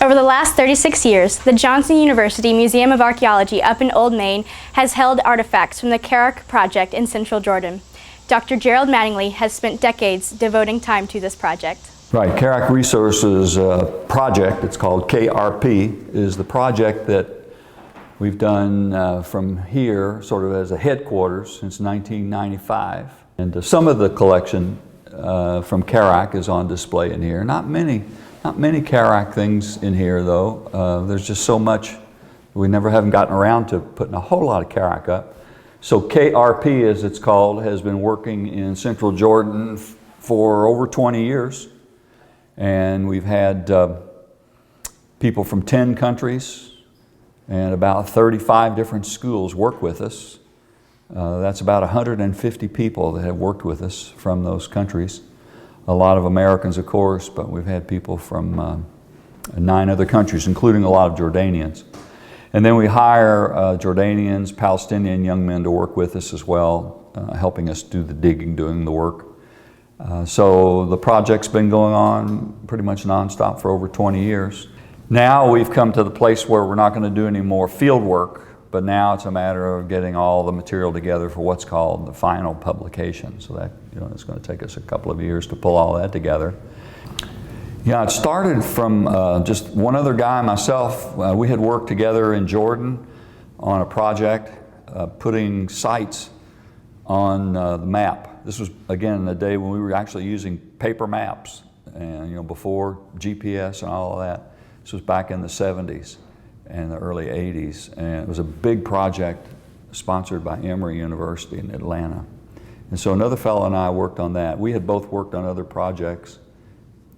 Over the last 36 years, the Johnson University Museum of Archaeology up in Old Main has held artifacts from the Karak project in central Jordan. Dr. Gerald Mattingly has spent decades devoting time to this project. Right, Karak Resources project, it's called KRP, is the project that we've done from here, sort of as a headquarters, since 1995. And some of the collection from Karak is on display in here. Not many Karak things in here, though. There's just so much. We haven't gotten around to putting a whole lot of Karak up. So KRP, as it's called, has been working in central Jordan for over 20 years. And we've had people from 10 countries and about 35 different schools work with us. That's about 150 people that have worked with us from those countries. A lot of Americans, of course, but we've had people from 9 other countries, including a lot of Jordanians. And then we hire Jordanians, Palestinian young men to work with us as well, helping us do the digging, doing the work. So the project's been going on pretty much nonstop for over 20 years. Now we've come to the place where we're not going to do any more field work, but now it's a matter of getting all the material together for what's called the final publication. So that, it's going to take us a couple of years to pull all that together. Yeah, it started from just one other guy, myself. We had worked together in Jordan on a project putting sites on the map. This was, again, the day when we were actually using paper maps, and before GPS and all of that. This was back in the 70s and the early 80s, and it was a big project sponsored by Emory University in Atlanta. And so another fellow and I worked on that. We had both worked on other projects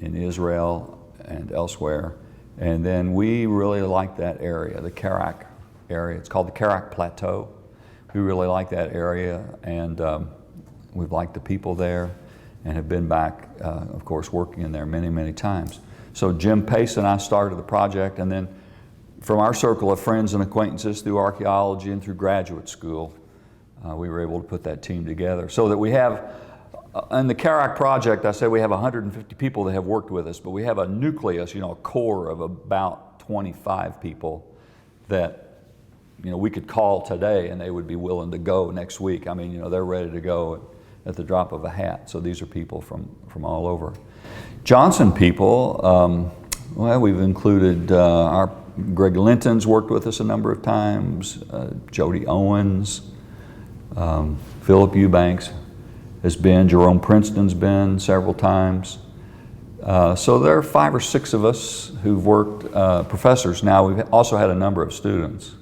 in Israel and elsewhere, and then we really liked that area, the Karak area. It's called the Karak Plateau. We really like that area, and we've liked the people there and have been back, of course, working in there many, many times. So Jim Pace and I started the project, and then from our circle of friends and acquaintances through archaeology and through graduate school, we were able to put that team together so that we have, in the Karak project, I said we have 150 people that have worked with us, but we have a nucleus, a core of about 25 people that we could call today and they would be willing to go next week. I mean, they're ready to go at the drop of a hat. So these are people from all over. Johnson people, well, we've included our Greg Linton's worked with us a number of times, Jody Owens, Philip Eubanks has been, Jerome Princeton's been several times. So there are 5 or 6 of us who've worked, professors now. We've also had a number of students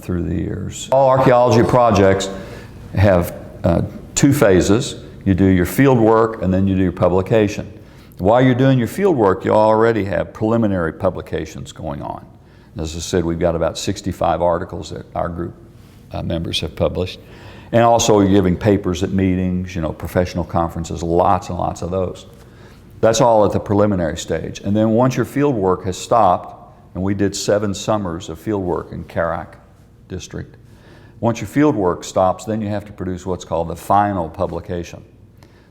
through the years. All archaeology projects have 2 phases. You do your field work and then you do your publication. While you're doing your field work, you already have preliminary publications going on. As I said, we've got about 65 articles that our group members have published. And also you're giving papers at meetings, professional conferences, lots and lots of those. That's all at the preliminary stage. And then once your field work has stopped, and we did 7 summers of field work in Karak district. Once your field work stops, then you have to produce what's called the final publication.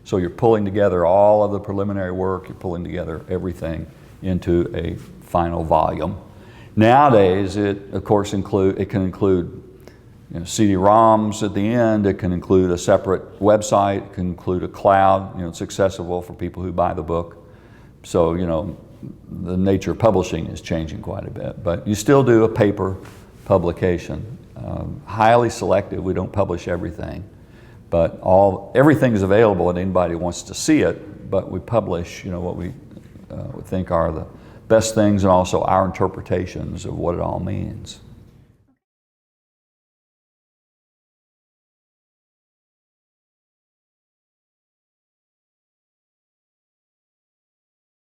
So you're pulling together all of the preliminary work, you're pulling together everything into a final volume. Nowadays, it of course can include CD-ROMs at the end, it can include a separate website, it can include a cloud, it's accessible for people who buy the book. So, the nature of publishing is changing quite a bit, but you still do a paper publication. Highly selective, we don't publish everything, but everything is available and anybody wants to see it, but we publish, what we think are the best things and also our interpretations of what it all means.